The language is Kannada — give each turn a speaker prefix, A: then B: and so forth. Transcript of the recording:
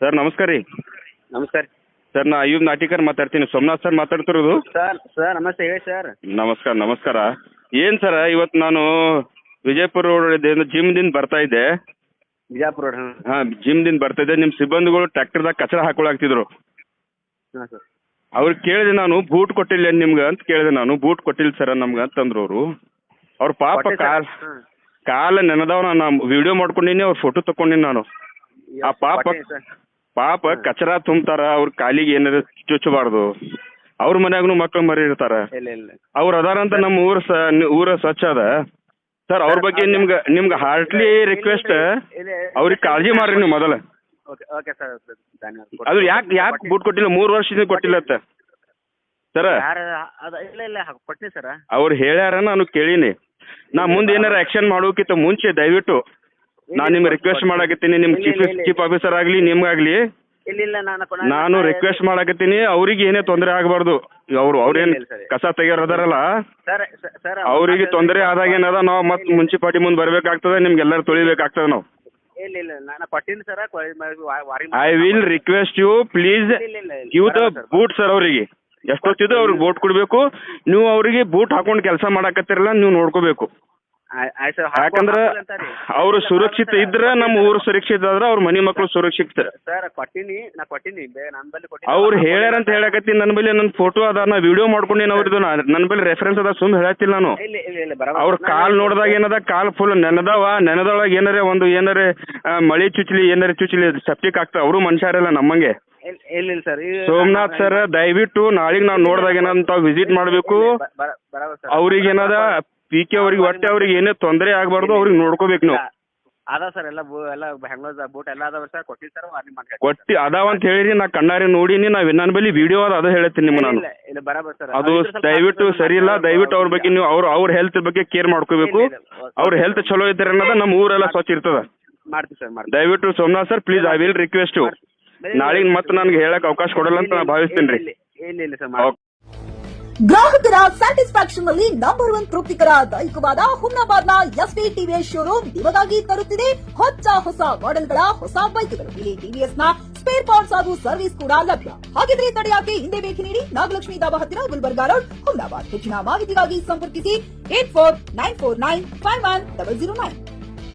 A: ಸರ್ ನಮಸ್ಕಾರ ರೀ.
B: ನಮಸ್ಕಾರ
A: ಸರ್ ನಾ ಅಯ್ಯೂಬ್ ನಾಟಿಕರ್ ಮಾತಾಡ್ತೀನಿ. ಸೋಮನಾಥ್ ಸರ್ ಮಾತಾಡ್ತಿರೋದು.
B: ಸರ್ ನಮಸ್ತೆ ಹೇಳಿ ಸರ್.
A: ನಮಸ್ಕಾರ ನಮಸ್ಕಾರ. ಏನು ಸರ ಇವತ್ತು ನಾನು ವಿಜಯಪುರ ರೋಡ್ ಜಿಮ್ದಿಂದ ಬರ್ತಾ ಇದ್ದೆ.
B: ಬಿಜಾಪುರ ರೋಡ್.
A: ಹಾಂ ಜಿಮ್ದಿಂದ ಬರ್ತಾ ಇದ್ದೆ. ನಿಮ್ಮ ಸಿಬ್ಬಂದಿಗಳು ಟ್ರ್ಯಾಕ್ಟರ್ದಾಗ ಕಚರ ಹಾಕೊಳಾಗ್ತಿದ್ರು.
B: ಹಾಂ ಸರ್.
A: ಅವ್ರು ಕೇಳಿದೆ ನಾನು, ಬೂಟ್ ಕೊಟ್ಟಿಲ್ಲ ನಿಮ್ಗೆ ಅಂತ ಕೇಳಿದೆ ನಾನು. ಬೂಟ್ ಕೊಟ್ಟಿಲ್ಲ ಸರ ನಮ್ಗೆ ಅಂತಂದ್ರು ಅವರು. ಅವ್ರ ಪಾಪ ಕಾಲ ನೆನದವ. ನಾನು ವಿಡಿಯೋ ಮಾಡ್ಕೊಂಡಿನಿ, ಅವ್ರ ಫೋಟೋ ತಗೊಂಡಿನಿ ನಾನು. ಆ ಪಾಪ ಕಚರ ತುಂಬ್ತಾರ, ಅವ್ರ ಕಾಲಿಗೆ ಏನಾರ ಚುಚ್ಚಬಾರ್ದು. ಅವ್ರ ಮನ್ಯಾಗೂ ಮಕ್ಳು ಮರಿ ಇರ್ತಾರ. ಅವ್ರು ಅದಾರಂತ ನಮ್ಮ ಊರ ಸ್ವಚ್ಛ ಅದ ಸರ್. ಅವ್ರ ಬಗ್ಗೆ ನಿಮ್ಗೆ ಹಾರ್ಟ್ಲಿ ರಿಕ್ವೆಸ್ಟ್, ಅವ್ರಿಗೆ ಕಾಳಜಿ ಮಾಡ್ರಿ ನೀವು ಮೊದಲ. ಅದು ಯಾಕೆ ಬೂಟ್ ಕೊಟ್ಟಿಲ್ಲ? 3 ವರ್ಷದಿಂದ ಕೊಟ್ಟಿಲ್ಲ ಅಂತ ಸರ. ಅವ್ರು ಹೇಳ್ಯಾರ, ನಾನು ಕೇಳೀನಿ. ನಾ ಮುಂದೆ ಏನಾರ ಆಕ್ಷನ್ ಮಾಡೋಕ್ಕಿಂತ ಮುಂಚೆ ದಯವಿಟ್ಟು ನಾನು ನಿಮ್ಗೆ ರಿಕ್ವೆಸ್ಟ್ ಮಾಡಾಕತ್ತೀನಿ. ನಿಮ್ಮ ಚೀಫ್ ಆಫೀಸರ್ ಆಗಲಿ ನಿಮ್ಗಾಗ್ಲಿ ನಾನು ರಿಕ್ವೆಸ್ಟ್ ಮಾಡಾಕತ್ತೀನಿ. ಅವ್ರಿಗೆ ಏನೇ ತೊಂದರೆ ಆಗಬಾರ್ದು. ಅವ್ರೇನು ಕಸ ತೆಗಿಯೋರು ಅದಾರಲ್ಲ, ಅವ್ರಿಗೆ ತೊಂದರೆ ಆದಾಗ ಏನದ ನಾವು ಮತ್ತೆ ಮುನ್ಸಿಪಾಲ್ಟಿ ಮುಂದೆ ಬರ್ಬೇಕಾಗ್ತದೆ, ನಿಮ್ಗೆಲ್ಲರೂ ತೊಳಿಬೇಕಾಗ್ತದೆ ನಾವು. I will request you please give the boot sir. ಅವರಿಗೆ ಎಷ್ಟೊತ್ತಿದ್ದು ಅವ್ರಿಗೆ ಬೂಟ್ ಕೊಡಬೇಕು. ನೀವು ಅವರಿಗೆ ಬೂಟ್ ಹಾಕೊಂಡು ಕೆಲಸ ಮಾಡಾಕತ್ತಿರಲ್ಲ, ನೀವು ನೋಡ್ಕೋಬೇಕು. ಯಾಕಂದ್ರೆ ಅವರು ಸುರಕ್ಷಿತ ಇದ್ರೆ ನಮ್ಮ ಊರು ಸುರಕ್ಷಿತ ಆದ್ರೆ ಅವ್ರ ಮನೆ ಮಕ್ಕಳು ಸುರಕ್ಷಿತ. ಅವ್ರು ಹೇಳ್ಯಾರಂತ ಹೇಳಕತ್ತೀನಿ. ನನ್ನ ಬಳಿ ನನ್ನ ಫೋಟೋ ಅದ, ನಾ ವಿಡಿಯೋ ಮಾಡ್ಕೊಂಡಿನಿ ಅವ್ರದ್ದು. ನನ್ನ ಬಳಿ ರೆಫರೆನ್ಸ್ ಅದ, ಸುಮ್ಮನೆ ಹೇಳತ್ತಿಲ್ಲ ನಾನು. ಅವ್ರ ಕಾಲ್ ನೋಡಿದಾಗ ಏನದ, ಕಾಲ್ ಫುಲ್ ನೆನದೊಳಗೆ ಏನಾರ ಮಳೆ ಚುಚ್ಚಲಿ, ಏನಾರ ಚುಚ್ಚಲಿ ಸೆಪ್ಟಿಕ್ ಆಗ್ತಾವ. ಅವರು ಮನುಷ್ಯರಲ್ಲ ನಮ್ಮಂಗೆ. ಸೋಮನಾಥ್ ಸರ್ ದಯವಿಟ್ಟು ನಾಳೆಗೆ ನಾವು ನೋಡಿದಾಗ ಏನಂತ ವಿಸಿಟ್ ಮಾಡಬೇಕು. ಅವ್ರಿಗೆ ಏನದ PK ಅವ್ರಿಗೆ ಒಟ್ಟೆ ಅವ್ರಿಗೆ ಏನೇ ತೊಂದರೆ ಆಗಬಾರ್ದು. ಅವ್ರಿಗೆ ನೋಡ್ಕೋಬೇಕು ನಾವು. ಕೊಟ್ಟಿ ಅದಾವ ಅಂತ ಹೇಳಿರಿ, ನಾ ಕಣ್ಣಾರಿ ನೋಡಿನಿ. ನನ್ನ ಬಳಿ ವಿಡಿಯೋ ಅದ ಹೇಳ್ತೀನಿ ನಿಮ್ಗೆ ನಾನು. ಅದು ದಯವಿಟ್ಟು ಸರಿ ಇಲ್ಲ. ದಯವಿಟ್ಟು ಅವ್ರ ಬಗ್ಗೆ ನೀವು ಅವ್ರ ಹೆಲ್ತ್ ಬಗ್ಗೆ ಕೇರ್ ಮಾಡ್ಕೋಬೇಕು. ಅವ್ರ ಹೆಲ್ತ್ ಚಲೋ ಇದ್ದಾರೆ ಅನ್ನೋದು ನಮ್ಮ ಊರೆಲ್ಲ ಸ್ವಚ್ಛ ಇರ್ತದ. ದಯವಿಟ್ಟು Somnath sir please, I will request you. ನಾಳೆಗೆ ಮತ್ತೆ ನನಗೆ ಹೇಳಕ್ ಅವಕಾಶ ಕೊಡಲ್ಲ ಅಂತ ನಾ ಭಾವಿಸ್ತೀನಿ ರೀ.
C: ಗ್ರಾಹಕರ ಸ್ಯಾಟಿಸ್ಫ್ಯಾಕ್ಷನ್ ನಲ್ಲಿ ನಂಬರ್ 1 ತೃಪ್ತಿಕರ ದೈಹಿಕವಾದ ಹುಮ್ನಾಬಾದ್ನ ಎಸ್ಪಿ ಟಿವಿಎಸ್ ಶೋರೂಮ್ ನಿಮಗಾಗಿ ತರುತ್ತಿದೆ ಹೊಸ ಮಾಡೆಲ್ಗಳ ಹೊಸ ಬೈಕ್ಗಳು. ಇಲ್ಲಿ ಟಿವಿಎಸ್ ನ ಸ್ಪೇರ್ ಪಾರ್ಟ್ಸ್ ಹಾಗೂ ಸರ್ವಿಸ್ ಕೂಡ ಲಭ್ಯ. ಹಾಗಿದ್ರೆ ತಡೆಯಾಕೆ ಹಿಂದೆ ಭೇಟಿ ನೀಡಿ. ನಾಗಲಕ್ಷ್ಮಿ ಧಾಬಾ ಹತ್ತಿರ ಗುಲ್ಬರ್ಗಾ ರೋಡ್, ಹುಮ್ನಾಬಾದ್. ಹೆಚ್ಚಿನ ಮಾಹಿತಿಗಾಗಿ ಸಂಪರ್ಕಿಸಿ 8494951009.